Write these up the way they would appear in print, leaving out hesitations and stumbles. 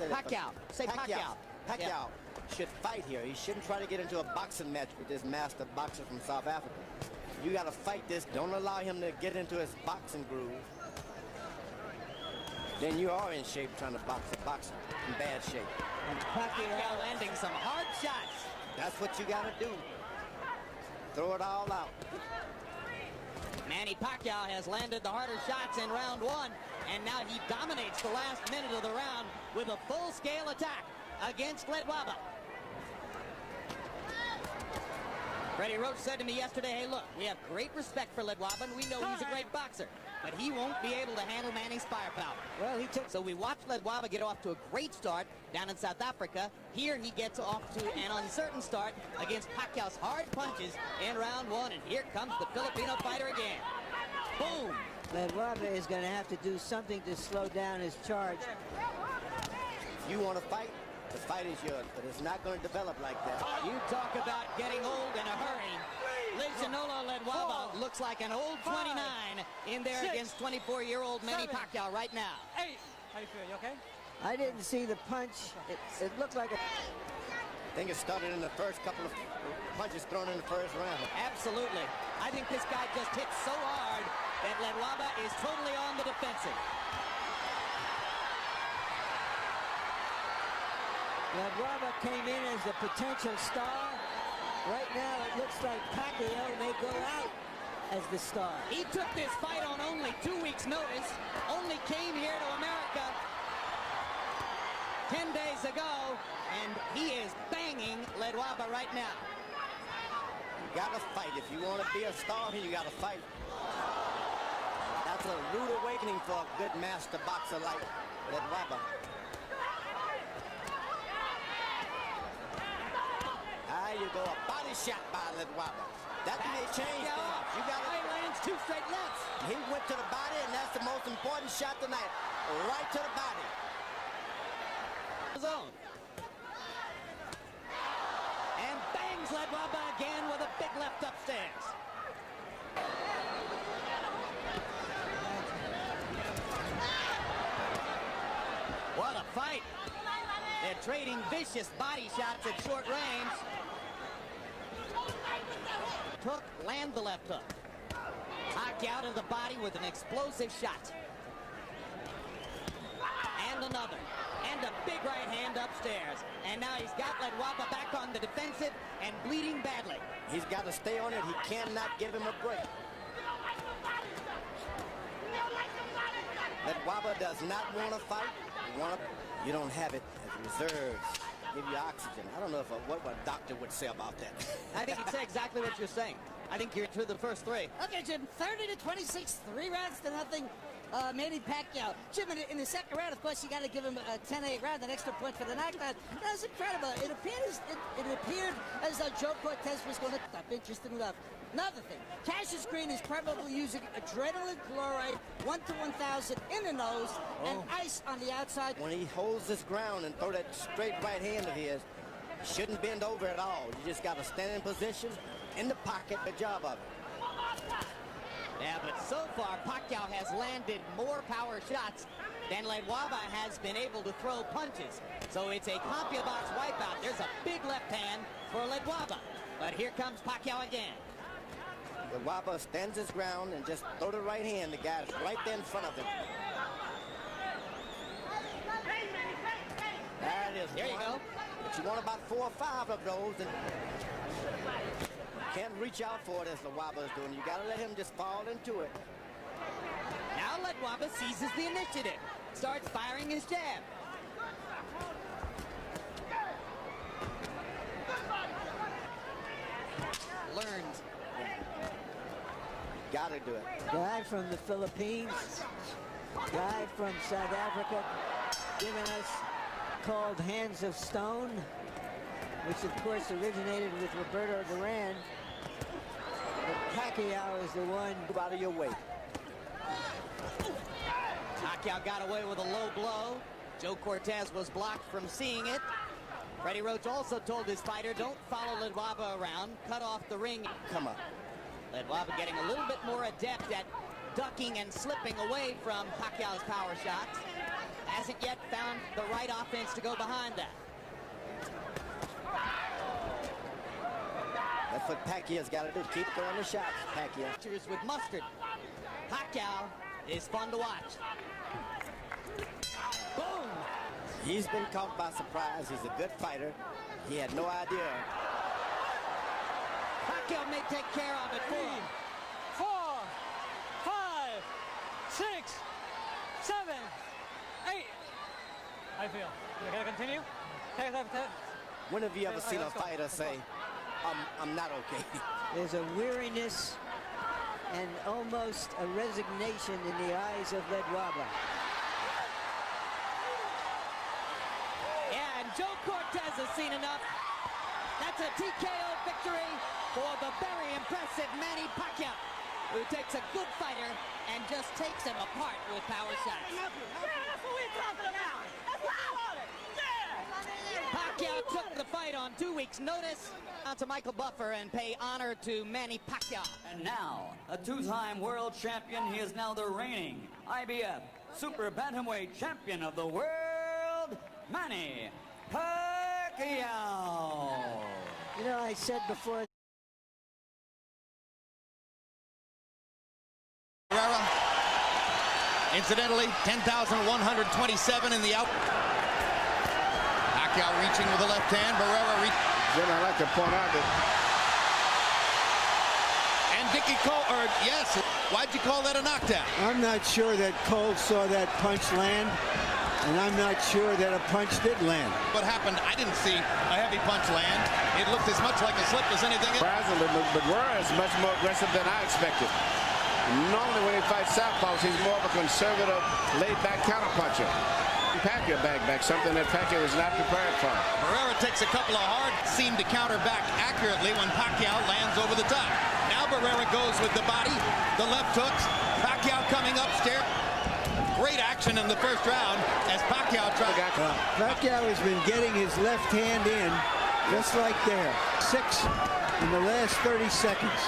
say that. Pacquiao. Say Pacquiao. Pacquiao Yeah. should fight here. He shouldn't try to get into a boxing match with this master boxer from South Africa. You got to fight this. Don't allow him to get into his boxing groove. Then you are in shape trying to box a boxer in bad shape. And Pacquiao landing some hard shots. That's what you got to do. Throw it all out. Manny Macquiao has landed the harder shots in round one, and now he dominates the last minute of the round with a full-scale attack against Ledwaba. Freddie Roach said to me yesterday, hey, look, we have great respect for Ledwaba, and we know he's a great boxer, but he won't be able to handle Manny's firepower. Well, so we watched Ledwaba get off to a great start down in South Africa. Here he gets off to an uncertain start against Pacquiao's hard punches in round one, and here comes the Filipino fighter again. Boom! Ledwaba is going to have to do something to slow down his charge. If you want to fight, the fight is yours, but it's not going to develop like that. You talk about getting old in a hurry. Lejanolo Ledwaba looks like an old 29 in there against 24-year-old Manny Macquiao right now. Hey, how you feel? You okay? I didn't see the punch. It looked like a... I think it started in the first couple of punches thrown in the first round. Absolutely. I think this guy just hit so hard that Ledwaba is totally on the defensive. Ledwaba came in as a potential star. Right now, it looks like Pacquiao may go out as the star. He took this fight on only 2 weeks' notice, only came here to America 10 days ago, and he is banging Ledwaba right now. You got to fight. If you want to be a star here, you got to fight. That's a rude awakening for a good master boxer like Ledwaba. There you go, a body shot by Ledwaba. That may change things. You got He lands 2 straight lefts. He went to the body, and that's the most important shot tonight. Right to the body. Zone. And bangs Ledwaba again with a big left upstairs. What a fight. They're trading vicious body shots at short range. Hook, land the left hook. Macquiao to the body with an explosive shot. And another. And a big right hand upstairs. And now he's got Ledwaba back on the defensive and bleeding badly. He's got to stay on it. He cannot give him a break. Ledwaba does not want to fight. You don't have it as reserves. Give you oxygen. I don't know what a doctor would say about that. I think he'd say exactly what you're saying. I think you're through the first 3. Okay, Jim, 30-26, 3 rounds to nothing. Manny Macquiao. Jim, in the second round, of course, you got to give him a 10-8 round, an extra point for the knockout. That was incredible. It appeared as though Joe Cortez was going to stop. Interesting enough. Another thing, Cassius Green is probably using adrenaline chloride 1 to 1,000 in the nose and ice on the outside. When he holds his ground and throw that straight right hand of his, he shouldn't bend over at all. You just got to stand in position, in the pocket, the job of it. Yeah, but so far, Pacquiao has landed more power shots than Ledwaba has been able to throw punches. So it's a CompuBox wipeout. There's a big left hand for Ledwaba. But here comes Pacquiao again. Ledwaba stands his ground and just throw the right hand. The guy's right there in front of him. That is There you go. But you want about 4 or 5 of those, and can't reach out for it as Ledwaba is doing. You got to let him just fall into it. Now Ledwaba seizes the initiative, starts firing his jab. Learns. Got to do it. Guy from the Philippines, guy from South Africa, giving us called Hands of Stone, which of course originated with Roberto Duran. But Pacquiao is the one. Out of your way. Macquiao got away with a low blow. Joe Cortez was blocked from seeing it. Freddie Roach also told his fighter, don't follow Ledwaba around, cut off the ring. Come on. Ledwaba getting a little bit more adept at ducking and slipping away from Pacquiao's power shots. Hasn't yet found the right offense to go behind that. That's what Pacquiao's got to do. Keep throwing the shots, Pacquiao. With mustard. Pacquiao is fun to watch. Boom! He's been caught by surprise. He's a good fighter. He had no idea. Pacquiao may take care of it. 3, 4, 5, 6, 7, 8. I feel. Can I continue? When have you ever seen a fighter say, I'm not okay? There's a weariness and almost a resignation in the eyes of Ledwaba. Yeah, and Joe Cortez has seen enough. That's a TKO victory for the very impressive Manny Macquiao, who takes a good fighter and just takes him apart with power shots. That's what we're talking about. That's what I wanted. Yeah. Pacquiao took the fight on 2 weeks' notice. Out to Michael Buffer and pay honor to Manny Macquiao. And now, a two-time world champion, he is now the reigning IBF Super Bantamweight Champion of the world, Manny Macquiao. You know, I said before. Incidentally, 10,127 in the out. Pacquiao reaching with the left hand. Barrera Then I'd like to point out that. And Dickie Cole, or yes, why'd you call that a knockdown? I'm not sure that Cole saw that punch land, and I'm not sure that a punch did land. What happened? I didn't see a heavy punch land. It looked as much like a slip as anything else. Surprisingly, but Barrera is much more aggressive than I expected. Normally when he fights southpaws, he's more of a conservative, laid-back counterpuncher. Pacquiao back, something that Pacquiao was not prepared for. Barrera takes a couple of hard, seemed to counter back accurately when Pacquiao lands over the top. Now Barrera goes with the body, the left hooks. Pacquiao coming upstairs. Great action in the first round as Pacquiao tried. Pacquiao has been getting his left hand in, just like there. 6 in the last 30 seconds.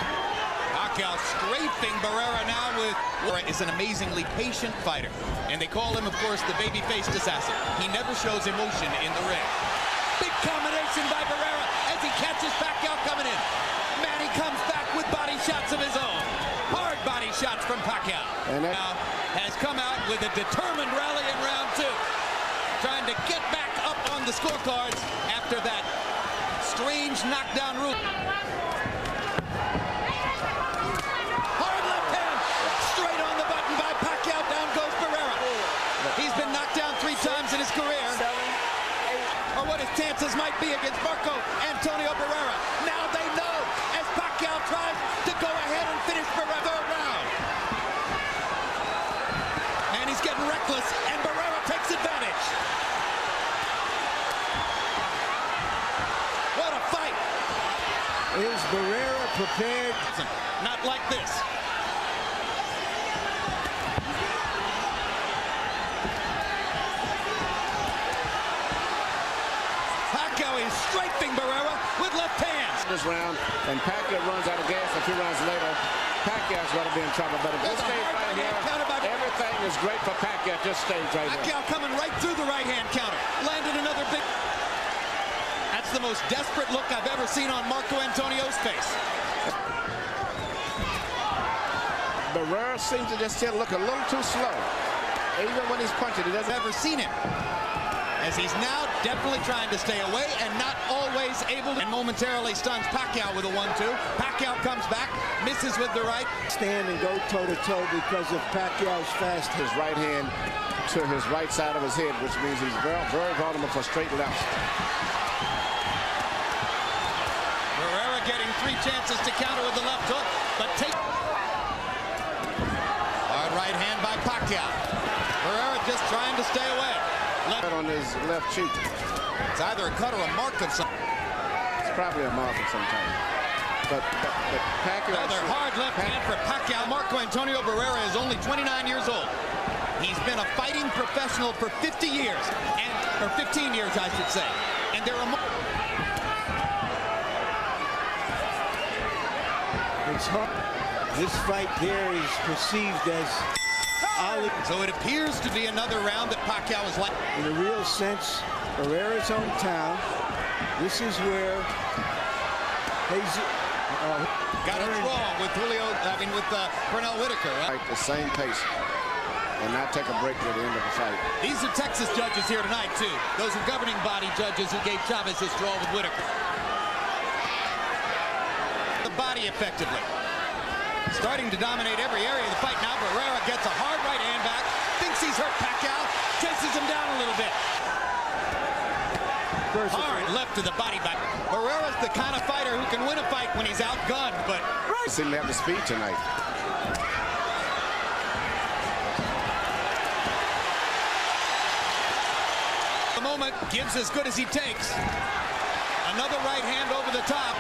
Pacquiao strafing Barrera now with... Barrera is an amazingly patient fighter, and they call him, of course, the baby-faced assassin. He never shows emotion in the ring. Big combination by Barrera as he catches Pacquiao coming in. Manny comes back with body shots of his own. Hard body shots from Pacquiao. And now has come out with a determined rally in round 2, trying to get back up on the scorecards after that strange knockdown route. Times in his career, or what his chances might be against Marco Antonio Barrera. Now they know as Pacquiao tries to go ahead and finish Barrera third round. And he's getting reckless, and Barrera takes advantage. What a fight! Is Barrera prepared? Not like this. Strafing Barrera with left hands. This round, and Pacquiao runs out of gas a few rounds later. Pacquiao's going to be in trouble. But at this stage right here, everything is great for Pacquiao at this stage right here. Pacquiao coming right through the right hand counter. Landed another big... That's the most desperate look I've ever seen on Marco Antonio's face. Barrera seems to just still look a little too slow. Even when he's punching, he doesn't ever seen him. As he's now definitely trying to stay away and not always able to, and momentarily stuns Pacquiao with a 1-2. Pacquiao comes back, misses with the right. Stand and go toe-to-toe because of Pacquiao's fast. His right hand to his right side of his head, which means he's very, very vulnerable for straight lefts. Barrera getting 3 chances to counter with the left hook, but take... Hard right hand by Pacquiao. Barrera just trying to stay away. On his left cheek. It's either a cut or a mark of some. It's probably a mark of some type. But Pacquiao. Another hard left hand for Pacquiao. Marco Antonio Barrera is only 29 years old. He's been a fighting professional for 50 years, or 15 years, I should say. And there are more. It's hard. This fight here is perceived as Ali. So it appears to be another round that Pacquiao is like. In a real sense, Barrera's hometown. This is where got it wrong with Pernell Whitaker. Right, the same pace. And not take a break at the end of the fight. These are Texas judges here tonight, too. Those are governing body judges who gave Chavez his draw with Whitaker. The body effectively. Starting to dominate every area of the fight. Now Barrera gets a hard right hand back. Thinks he's hurt Pacquiao. Chases him down a little bit. Hard left to the body back. Barrera's the kind of fighter who can win a fight when he's outgunned, but... Seem to have the speed tonight. The moment gives as good as he takes. Another right hand over the top.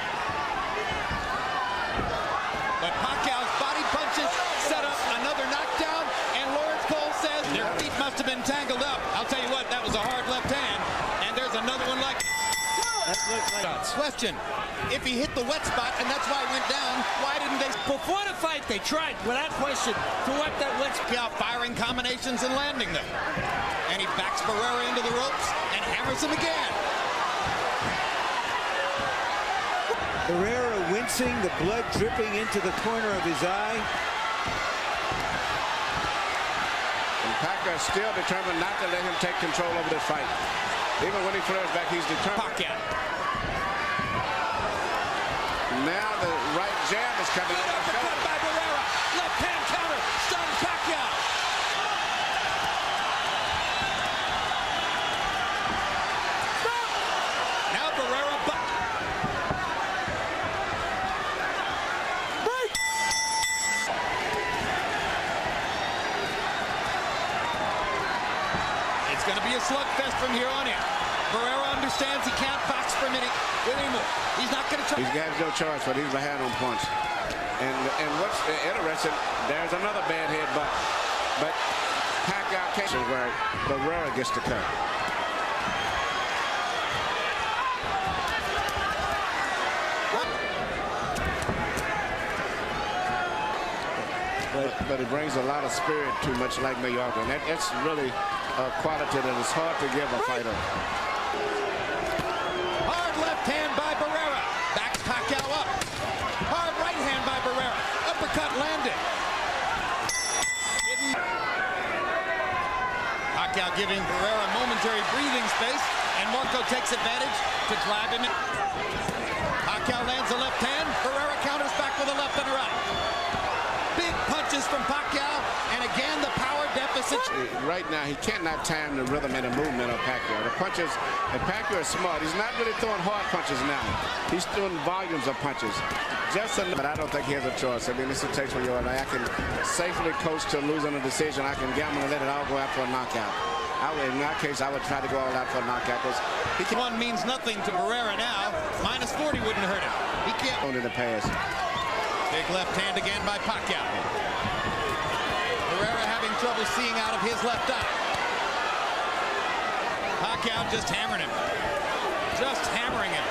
But Pacquiao's body punches set up another knockdown, and Lawrence Cole says their feet must have been tangled up. I'll tell you what, that was a hard left hand, and there's another one like it. Question, if he hit the wet spot and that's why he went down, why didn't they? Before the fight, they tried, without question, to wipe that wet spot. Out firing combinations and landing them. And he backs Barrera into the ropes and hammers him again. Barrera wincing, the blood dripping into the corner of his eye. And Pacquiao still determined not to let him take control over this fight. Even when he flares back, he's determined. Pacquiao. Now the right jab is coming in. Uppercut by Barrera. Left hand counter. Stuns Pacquiao. Now Barrera. It's going to be a slugfest from here on in. Barrera understands he can't box for a minute anymore. He's not going to try. He's got no choice, but he's a hand-on punch. And what's interesting, there's another bad head, but Pacquiao can't, where Barrera gets the cut. But it brings a lot of spirit to much like Mallorca. And that's really a quality that is hard to give a fighter. Hard left hand by Barrera. Backs Pacquiao up. Hard right hand by Barrera. Uppercut landed. Pacquiao giving Barrera momentary breathing space, and Marco takes advantage to drive him in. Pacquiao lands a left hand. Barrera counters back with a left and a right. Big punches from Pacquiao, and again the power deficit. Right now, he cannot time the rhythm and the movement of Pacquiao. The punches, and Pacquiao is smart. He's not really throwing hard punches now. He's throwing volumes of punches. Just enough, but I don't think he has a choice. I mean, this is a case where I can safely coach to losing a decision. I can gamble and let it all go out for a knockout. In that case, I would try to go all out for a knockout. One means nothing to Barrera now. Minus 40 wouldn't hurt him. He can't. In the past. Big left hand again by Pacquiao. Barrera having trouble seeing out of his left eye. Pacquiao just hammering him. Just hammering him.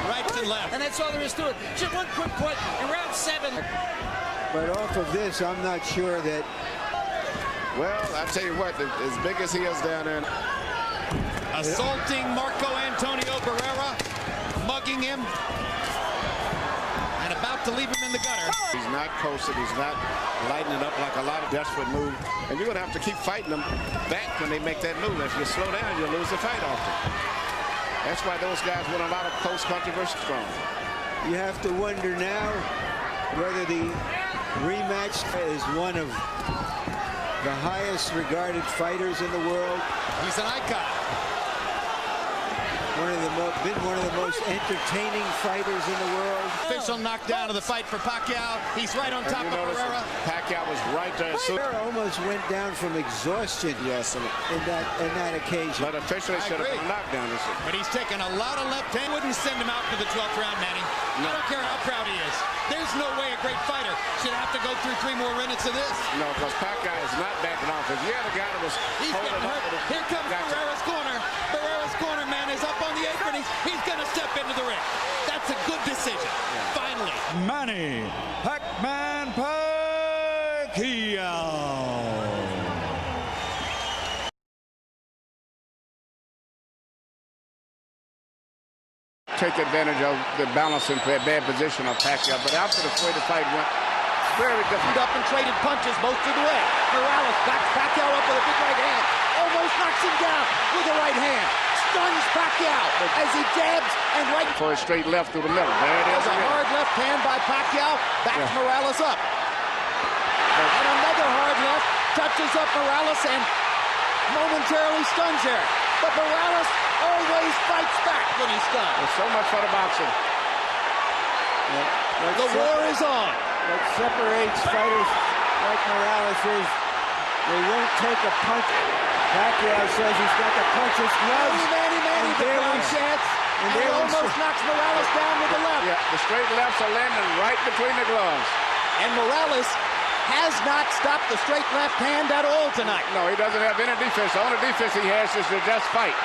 Right and left. And that's all there is to it. Just one quick point in round 7. But off of this, I'm not sure that... Well, I tell you what, as big as he is down there... Assaulting Marco Antonio Barrera. Mugging him. And about to leave him in the gutter. He's not coasting. He's not lighting it up like a lot of desperate moves. And you're going to have to keep fighting them back when they make that move. If you slow down, you'll lose the fight often. That's why those guys win a lot of close controversy strong. You have to wonder now whether the rematch is one of the highest regarded fighters in the world. He's an icon. Been one of the most entertaining fighters in the world. Official knockdown of the fight for Pacquiao. He's right on top of Barrera. Pacquiao was right there. Barrera almost went down from exhaustion. Yes, in that occasion. But officially should have been a knockdown. But he's taken a lot of left hand. Wouldn't send him out to the 12th round, Manny. No. I don't care how proud he is. There's no way a great fighter should have to go through 3 more minutes of this. No, because Pacquiao is not backing off. If you had a guy that was getting hurt. Here comes Barrera's corner. Barrera's corner man is up on the apron. He's going to step into the ring. That's a good decision. Yeah. Finally. Manny Pac-Man Pacquiao. Take advantage of the balance and bad position of Pacquiao, but after the way the fight went, very different. Up and traded punches most of the way. Morales backs Pacquiao up with a big right hand. Almost knocks him down with a right hand. Stuns Pacquiao as he jabs and right for a straight left through the middle. There it is. There's a hard left hand by Pacquiao. Backs Morales up. And another hard left touches up Morales and momentarily stuns Eric. But Morales always fights back when he's stunned. There's so much for the boxing. The war is on. What separates fighters like Morales is they won't take a punch. Pacquiao says he's got to punch his gloves. Manny, the prime chance. And he almost knocks Morales down with the left. Yeah, the straight lefts are landing right between the gloves. And Morales has not stopped the straight left hand at all tonight. No, he doesn't have any defense. The only defense he has is to just fight.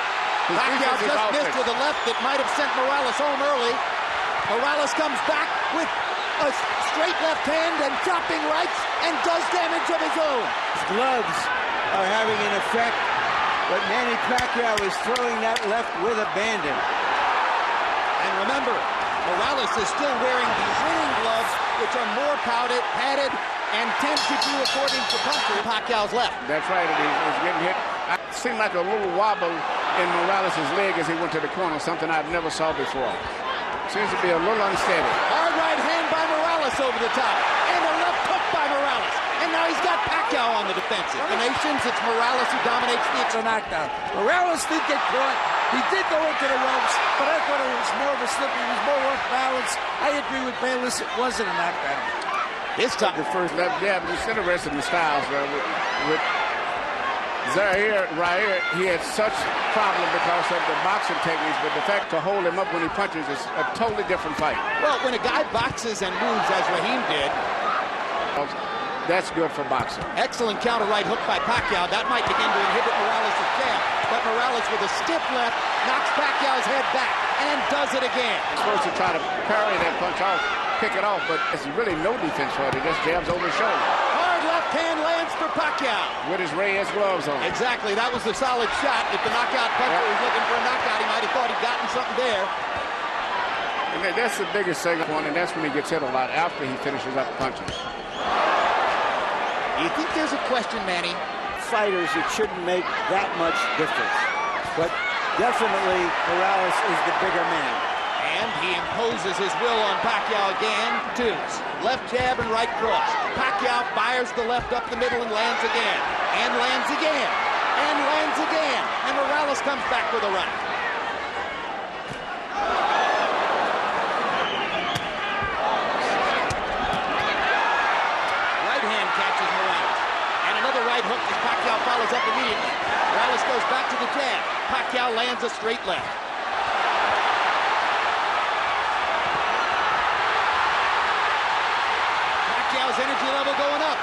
Pacquiao just missed with a left that might have sent Morales home early. Morales comes back with a straight left hand and dropping rights and does damage of his own. His gloves are having an effect, but Manny Macquiao is throwing that left with abandon. And remember, Morales is still wearing the winning gloves, which are more padded, and tend to do according to puncher Pacquiao's left. That's right, he's getting hit. It seemed like a little wobble in Morales' leg as he went to the corner, something I've never saw before. Seems to be a little unsteady. Hard right hand by Morales over the top, and a left hook by Morales. And now he's got Pacquiao on the defensive. The nations, it's Morales who dominates the knockdown. Morales did get caught. He did go into the ropes, but I thought it was more of a slip. He was more off balance. I agree with Bayless. It wasn't a knockdown. This time, the first left jab, it's interesting the styles. With Zaire, he had such problem because of the boxing techniques, but the fact to hold him up when he punches is a totally different fight. Well, when a guy boxes and moves as Raheem did, that's good for boxing. Excellent counter right hook by Pacquiao. That might begin to inhibit Morales' jab. But Morales with a stiff left knocks Pacquiao's head back and does it again. He's supposed to try to parry that punch off, pick it off, but there's really no defense for it. He just jabs over his shoulder. Hard left hand lands for Pacquiao. With his Reyes gloves on. Exactly. That was a solid shot. If the knockout puncher was looking for a knockout, he might have thought he'd gotten something there. And that's the biggest thing one, and that's when he gets hit a lot after he finishes up punches. Do you think there's a question, Manny? Fighters, it shouldn't make that much difference. But definitely, Morales is the bigger man. And he imposes his will on Pacquiao again. Twos. Left jab and right cross. Pacquiao fires the left up the middle and lands again. And lands again. And lands again. And Morales comes back with a right. Right hook as Pacquiao follows up immediately. Morales goes back to the jab. Pacquiao lands a straight left. Pacquiao's energy level going up.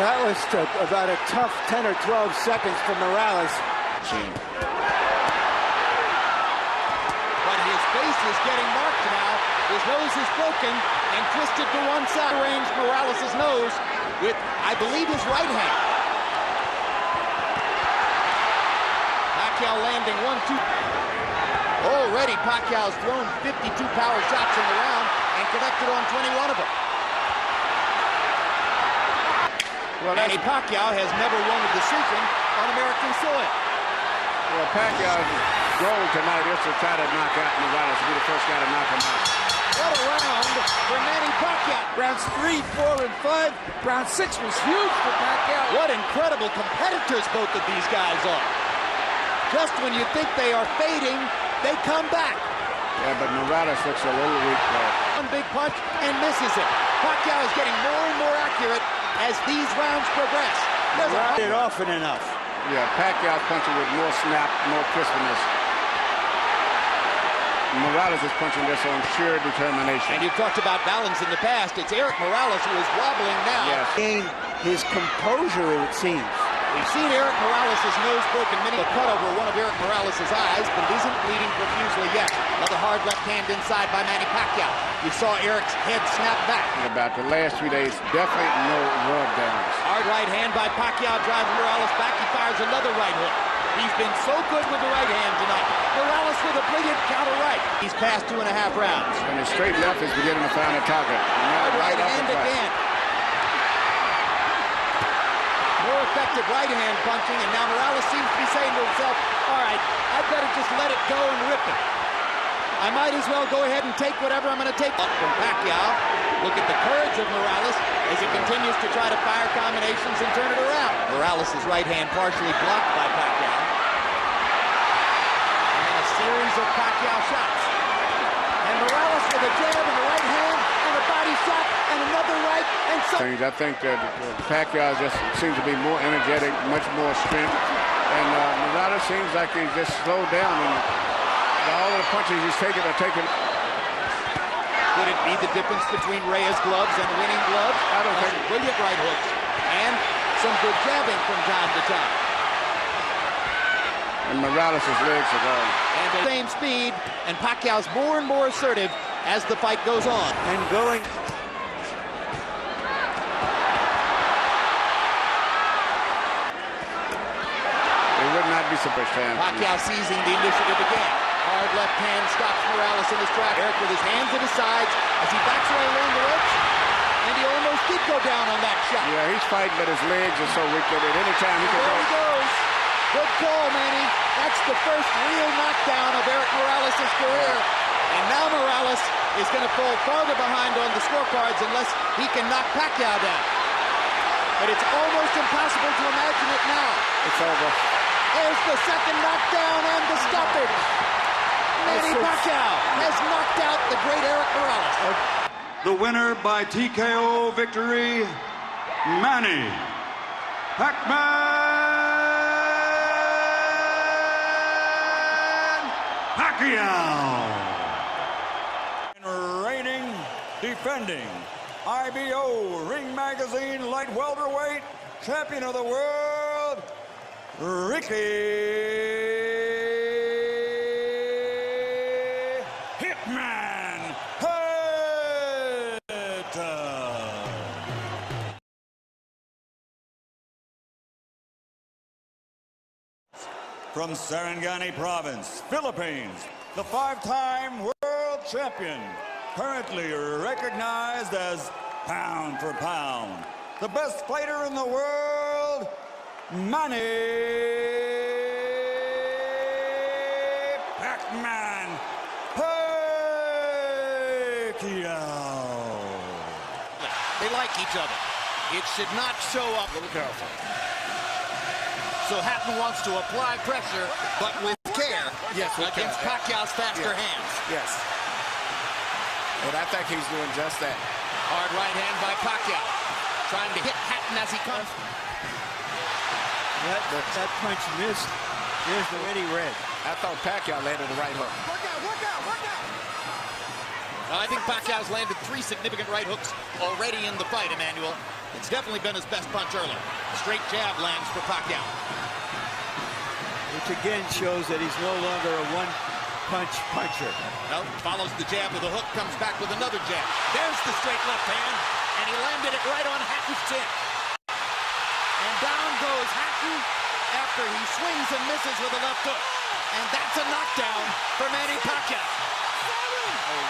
That was about a tough 10 or 12 seconds for Morales. But his face is getting marked now. His nose is broken and twisted to one side. Range Morales' nose with, I believe, his right hand. Pacquiao landing 1-2. Already Pacquiao's thrown 52 power shots in the round and connected on 21 of them. Well, Manny Pacquiao has never won a decision on American soil. Well, Pacquiao's goal tonight is to try to knock out Morales, to be the first guy to knock him out. What a round for Manny Pacquiao. Rounds 3, 4, and 5. Round 6 was huge for Pacquiao. What incredible competitors both of these guys are. Just when you think they are fading, they come back. Yeah, but Morales looks a little weak there. One big punch and misses it. Pacquiao is getting more and more accurate as these rounds progress. Not it often enough. Yeah, Pacquiao's punching with more snap, more crispness. Morales is punching this on sheer determination. And you've talked about balance in the past. It's Eric Morales who is wobbling now. Yes. Gain his composure, it seems. We've seen Eric Morales' nose broken. Many a cut over one of Eric Morales' eyes, but it isn't bleeding profusely yet. Another hard left hand inside by Manny Pacquiao. You saw Eric's head snap back. About the last 3 days, definitely no rub downs. Hard right hand by Pacquiao driving Morales back. He fires another right hook. He's been so good with the right hand tonight. Morales with a brilliant counter right. He's passed 2.5 rounds. And his straight left is beginning to find a target. Right hand again. More effective right hand punching, and now Morales seems to be saying to himself, all right, I'd better just let it go and rip it. I might as well go ahead and take whatever I'm going to take. Up from Pacquiao. Look at the courage of Morales as he continues to try to fire combinations and turn it around. Morales' right hand partially blocked by Pacquiao. And then a series of Pacquiao shots. And Morales with a jab in the right hand and a body shot and another right and so. I think Pacquiao just seems to be more energetic, much more strength. And Morales seems like he's just slowed down. And all of the punches he's taking are taking. Could it be the difference between Reyes' gloves and winning gloves? I don't think. Brilliant right hooks and some good jabbing from time to time. And Morales' legs are gone. And the same speed, and Pacquiao's more and more assertive as the fight goes on. And going. It would not be surprised. Pacquiao seizing the initiative again. Hard left hand stops Morales in his track. Eric with his hands at his sides as he backs away along the ropes. And he almost did go down on that shot. Yeah, he's fighting, but his legs are so weak that at any time he can There he goes. Good call, Manny. That's the first real knockdown of Eric Morales' career. And now Morales is going to fall farther behind on the scorecards unless he can knock Pacquiao down. But it's almost impossible to imagine it now. It's over. There's the second knockdown and the stoppage. Manny Macquiao has knocked out the great Eric Morales. The winner by TKO victory, Manny Pacquiao. Reigning, defending IBO Ring Magazine Light Welterweight Champion of the World, Ricky Hitman Hurta. From Sarangani Province, Philippines, the 5-time world champion, currently recognized as pound for pound, the best fighter in the world, Manny Pacman Pacquiao. They like each other. It should not show up. A little careful. So Hatton wants to apply pressure, but with care. Yes, with against care. Pacquiao's faster hands. Yes. And I think he's doing just that. Hard right hand by Pacquiao, trying to hit Hatton as he comes. That punch missed. Here's the ready red. I thought Pacquiao landed the right hook. Work out, work out, work out. I think Pacquiao's landed 3 significant right hooks already in the fight, Emmanuel. It's definitely been his best punch early. A straight jab lands for Pacquiao. Which again shows that he's no longer a one-punch puncher. No, follows the jab with a hook, comes back with another jab. There's the straight left hand, and he landed it right on Hatton's chin. And down goes Hatton after he swings and misses with a left hook. And that's a knockdown for Manny Pacquiao.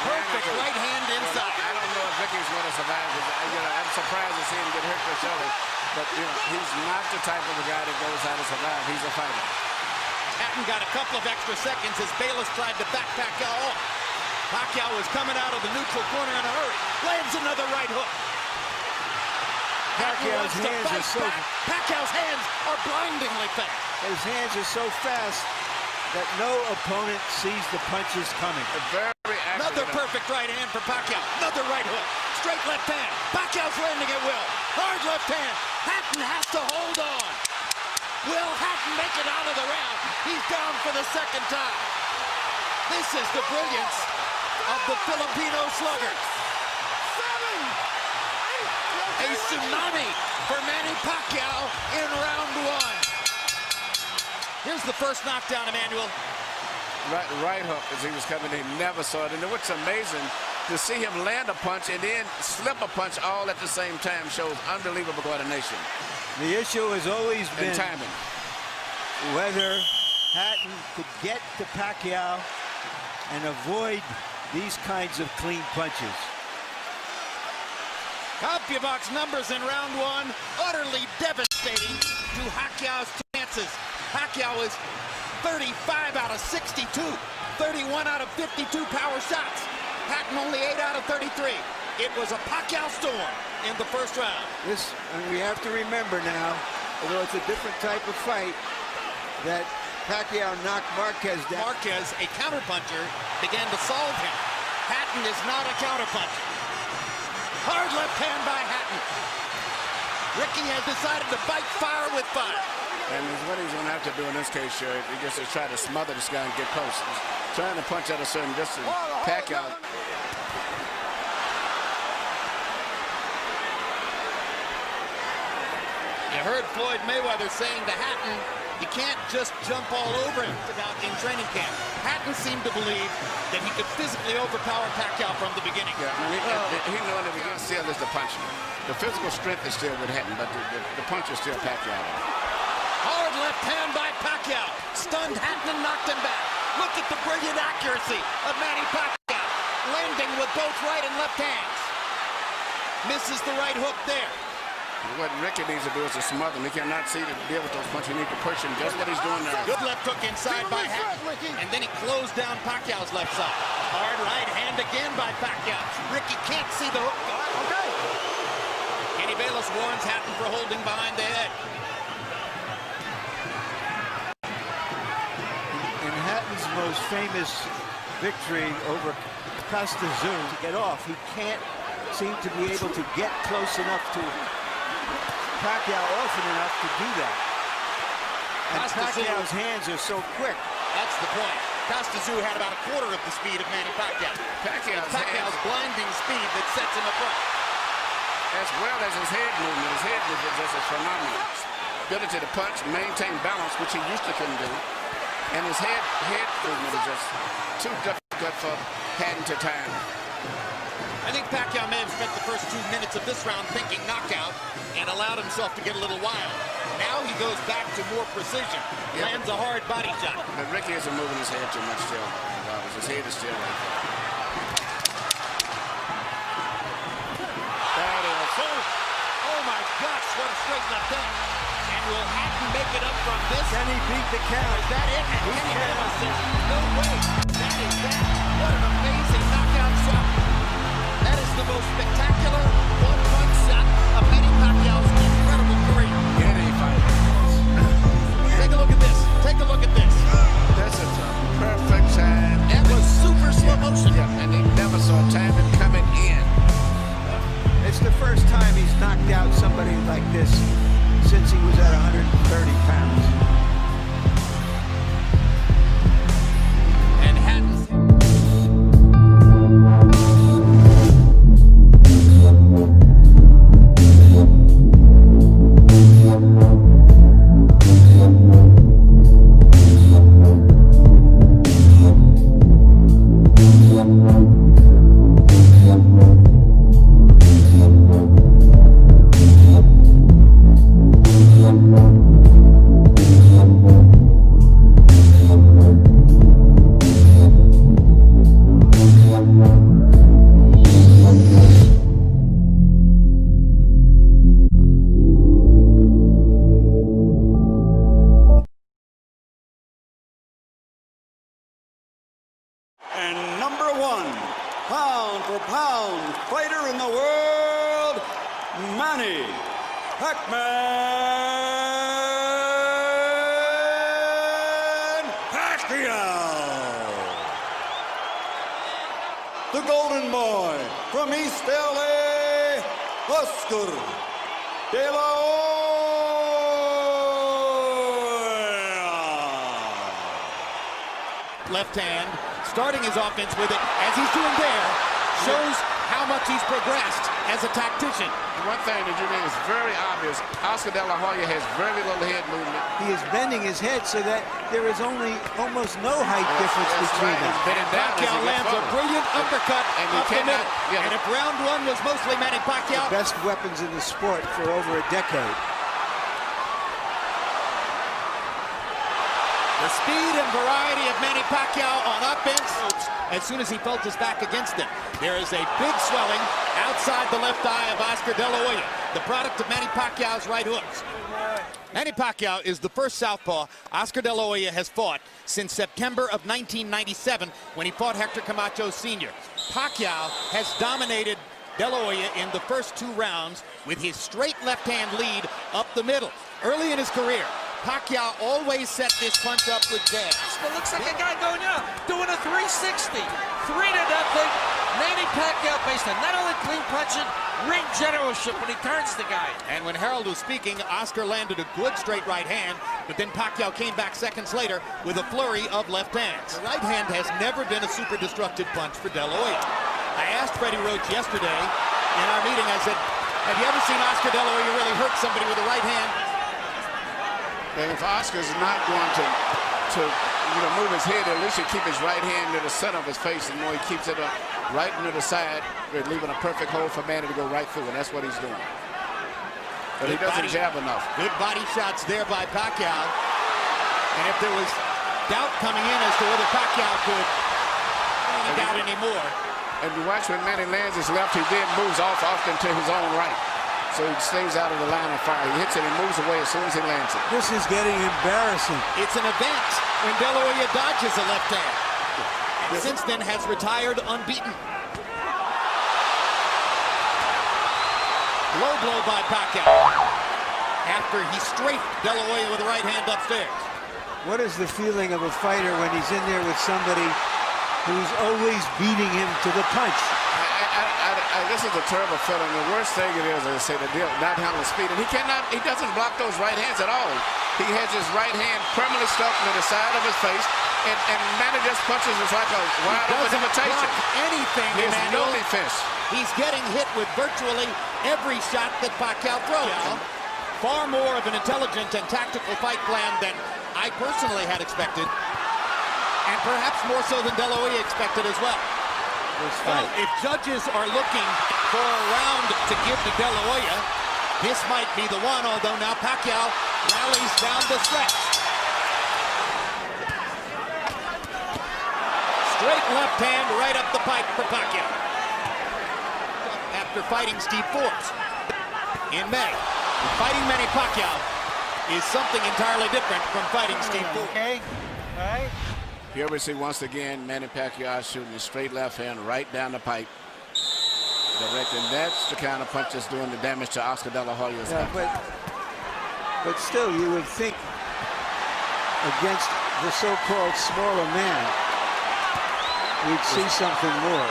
Perfect right hand inside. I don't know if Ricky's going to survive. I'm surprised to see him get hurt for Shelley. But, he's not the type of a guy that goes out to survive. He's a fighter. Hatton got a couple of extra seconds as Bayless tried to back Pacquiao off. Pacquiao was coming out of the neutral corner in a hurry. Lands another right hook. Pacquiao's hands are so... Pacquiao's hands are blindingly fast. His hands are so fast that no opponent sees the punches coming. Another perfect right hand for Pacquiao. Another right hook. Straight left hand. Pacquiao's landing at will. Hard left hand. Hatton has to hold on. Will Hatton make it out of the round? He's down for the second time. This is the brilliance of the Filipino slugger. A tsunami for Manny Pacquiao in round 1. Here's the first knockdown, Emmanuel. Right hook as he was coming in. He never saw it. And what's amazing, to see him land a punch and then slip a punch all at the same time shows unbelievable coordination. The issue has always been timing. whether Hatton could get to Pacquiao and avoid these kinds of clean punches. Pacquiao's numbers in round one utterly devastating to Pacquiao's chances. Pacquiao is 35 out of 62, 31 out of 52 power shots. Hatton only 8 out of 33. It was a Pacquiao storm in the first round. And we have to remember now, although it's a different type of fight, that Pacquiao knocked Marquez down. Marquez, a counterpuncher, began to solve him. Hatton is not a counterpuncher. Hard left hand by Hatton. Ricky has decided to fight fire with fire. And what he's going to have to do in this case, sure, he just to try to smother this guy and get close. He's trying to punch at a certain distance. Pacquiao. You heard Floyd Mayweather saying to Hatton, you can't just jump all over him in training camp. Hatton seemed to believe that he could physically overpower Pacquiao from the beginning. Yeah, I mean, he knew that he still is the punch. The physical strength is still with Hatton, but the punch is still Pacquiao. Hard left hand by Pacquiao. Stunned Hatton and knocked him back. Look at the brilliant accuracy of Manny Pacquiao. Landing with both right and left hands. Misses the right hook there. What Ricky needs to do is to smother him. He cannot see to deal with those punches. He needs to push him. Just what he's doing now. Good left hook inside by Hatton. And then he closed down Pacquiao's left side. Hard right hand again by Pacquiao. Ricky can't see the hook. Okay. Kenny Bayless warns Hatton for holding behind the head. In Hatton's most famous victory over Costa Zoom to get off, he can't seem to be able to get close enough to Pacquiao often enough to do that. And Pacquiao's hands are so quick. That's the point. Costa Zoom had about a quarter of the speed of Manny Pacquiao. Pacquiao's blinding speed that sets him apart. As well as his head movement. His head movement is just phenomenal. Ability to punch, maintain balance, which he used to couldn't do. And his head movement is just too difficult for Hatton to time. I think Pacquiao may have spent the first 2 minutes of this round thinking knockout and allowed himself to get a little wild. Now he goes back to more precision. Lands a hard body shot. But Ricky isn't moving his head too much still. His head is still like that. That is oh my gosh, what a straight left hand. And will Hatton make it up from this? Can he beat the count? Is that it? And Kenny Bayless says, no way. That is that. What an amazing knockout shot. That is the most spectacular one-punch shot of Manny Pacquiao's incredible career. Any fight. Take a look at this. Take a look at this. This is a perfect time. That was super slow motion. Yeah, and he never saw timing coming in. It's the first time he's knocked out somebody like this since he was at 130 pounds. And Hatton's... And number one, pound for pound fighter in the world, Manny Pacquiao. The Golden Boy from East LA, Oscar de la Hoya. Left hand, starting his offense with it, as he's doing there, shows how much he's progressed as a tactician. One thing that you mean is very obvious. Oscar de la Hoya has very little head movement. He is bending his head so that there is almost no height difference between them. Pacquiao lands a brilliant uppercut up the middle. And if round one was mostly Manny Pacquiao, the best weapons in the sport for over a decade. The speed and variety of Manny Pacquiao on offense as soon as he felt his back against him. There is a big swelling outside the left eye of Oscar De La Hoya, the product of Manny Pacquiao's right hooks. Manny Pacquiao is the first southpaw Oscar De La Hoya has fought since September of 1997 when he fought Hector Camacho Sr. Pacquiao has dominated De La Hoya in the first 2 rounds with his straight left-hand lead up the middle. Early in his career, Pacquiao always set this punch up with jabs. It looks like a guy going out, doing a 360. 3-0. Manny Pacquiao based on not only clean punching, ring generalship when he turns the guy. And when Harold was speaking, Oscar landed a good straight right hand, but then Pacquiao came back seconds later with a flurry of left hands. The right hand has never been a super destructive punch for De La Hoya. I asked Freddie Roach yesterday in our meeting, I said, have you ever seen Oscar De La Hoya really hurt somebody with a right hand? And if Oscar's not going to move his head, at least he keep his right hand near the center of his face, and more he keeps it right near the side, leaving a perfect hole for Manny to go right through, and that's what he's doing. But he doesn't jab enough. Good body shots there by Pacquiao. And if there was doubt coming in as to whether Pacquiao could doubt anymore. And you watch when Manny lands his left, he then moves off often to his own right. So he stays out of the line of fire. He hits it and moves away as soon as he lands it. This is getting embarrassing. It's an event when De La Hoya dodges a left hand. And since then has retired unbeaten. Low blow by Pacquiao after he strafed De La Hoya with the right hand upstairs. What is the feeling of a fighter when he's in there with somebody who's always beating him to the punch? This is a terrible feeling. The worst thing it is I say, the deal, not handling speed. And he doesn't block those right hands at all. He has his right hand permanently stuck to the side of his face, and Manny just punches us like a wide open invitation. Anything, he has no Emmanuel. defense. He's getting hit with virtually every shot that Pacquiao throws. Far more of an intelligent and tactical fight plan than I personally had expected, and perhaps more so than De La Hoya expected as well. Well, if judges are looking for a round to give to De La Hoya, this might be the one, although now Pacquiao rallies down the stretch. Straight left hand right up the pipe for Pacquiao. After fighting Steve Forbes in May, fighting Manny Pacquiao is something entirely different from fighting Steve Forbes. Okay, all right. Here we see once again Manny Pacquiao shooting a straight left hand right down the pipe. Direct, and that's the kind of punch that's doing the damage to Oscar De La Hoya's Yeah, but still, you would think against the so-called smaller man, we'd see something more.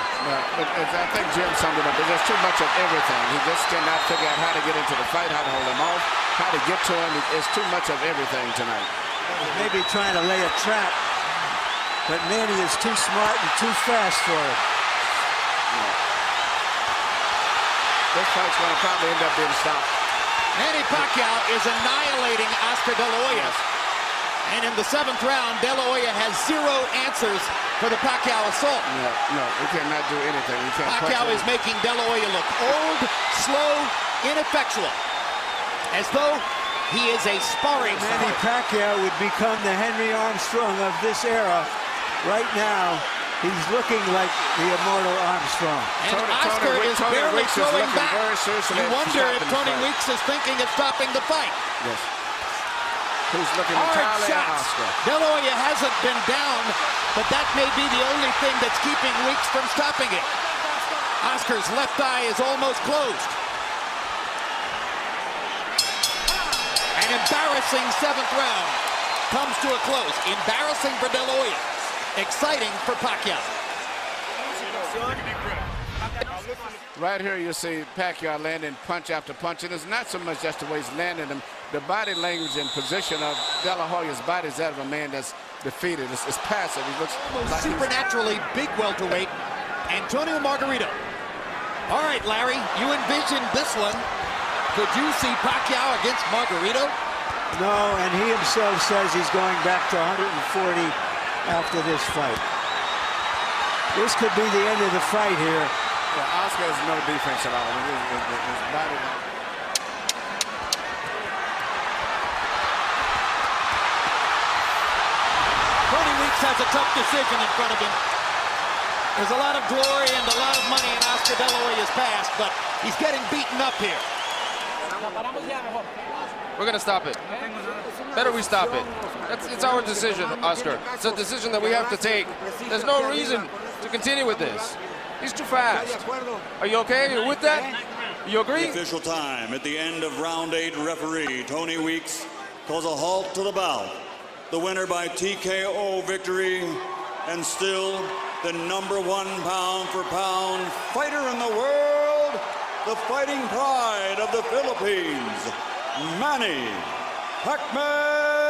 But I think Jim summed it up. There's too much of everything. He just cannot figure out how to get into the fight, how to hold him off, how to get to him. It's too much of everything tonight. Maybe trying to lay a trap. But Manny is too smart and too fast for it. This fight's going to probably end up being stopped. Manny Pacquiao is annihilating Oscar De La Hoya. And in the 7th round, De La Hoya has 0 answers for the Pacquiao assault. No, he cannot do anything. He can't Pacquiao is making De La Hoya look old, slow, ineffectual. As though he is a sparring Manny Pacquiao would become the Henry Armstrong of this era. Right now, he's looking like the immortal Armstrong. And Oscar is barely throwing back. You wonder if Tony Weeks is thinking of stopping the fight. Yes. He's looking entirely at Oscar. De La Hoya hasn't been down, but that may be the only thing that's keeping Weeks from stopping it. Oscar's left eye is almost closed. An embarrassing 7th round comes to a close. Embarrassing for De La Hoya. Exciting for Pacquiao. Right here you see Pacquiao landing punch after punch, and it's not so much just the way he's landing them. The body language and position of De La Hoya's body is that of a man that's defeated. It's passive. He looks like supernaturally big welterweight, Antonio Margarito. All right, Larry, you envisioned this one. Could you see Pacquiao against Margarito? No, and he himself says he's going back to 140 after this fight. This could be the end of the fight here. Yeah, Oscar has no defense at all. His body. has a tough decision in front of him. There's a lot of glory and a lot of money in Oscar De La Hoya's past, but he's getting beaten up here. We're going to stop it. Better we stop it. It's our decision, Oscar. It's a decision that we have to take. There's no reason to continue with this. He's too fast. Are you okay? Are you with that? You agree? The official time at the end of round 8, referee Tony Weeks calls a halt to the bout. The winner by TKO victory, and still the #1 pound-for-pound fighter in the world, the fighting pride of the Philippines, Manny Macquiao.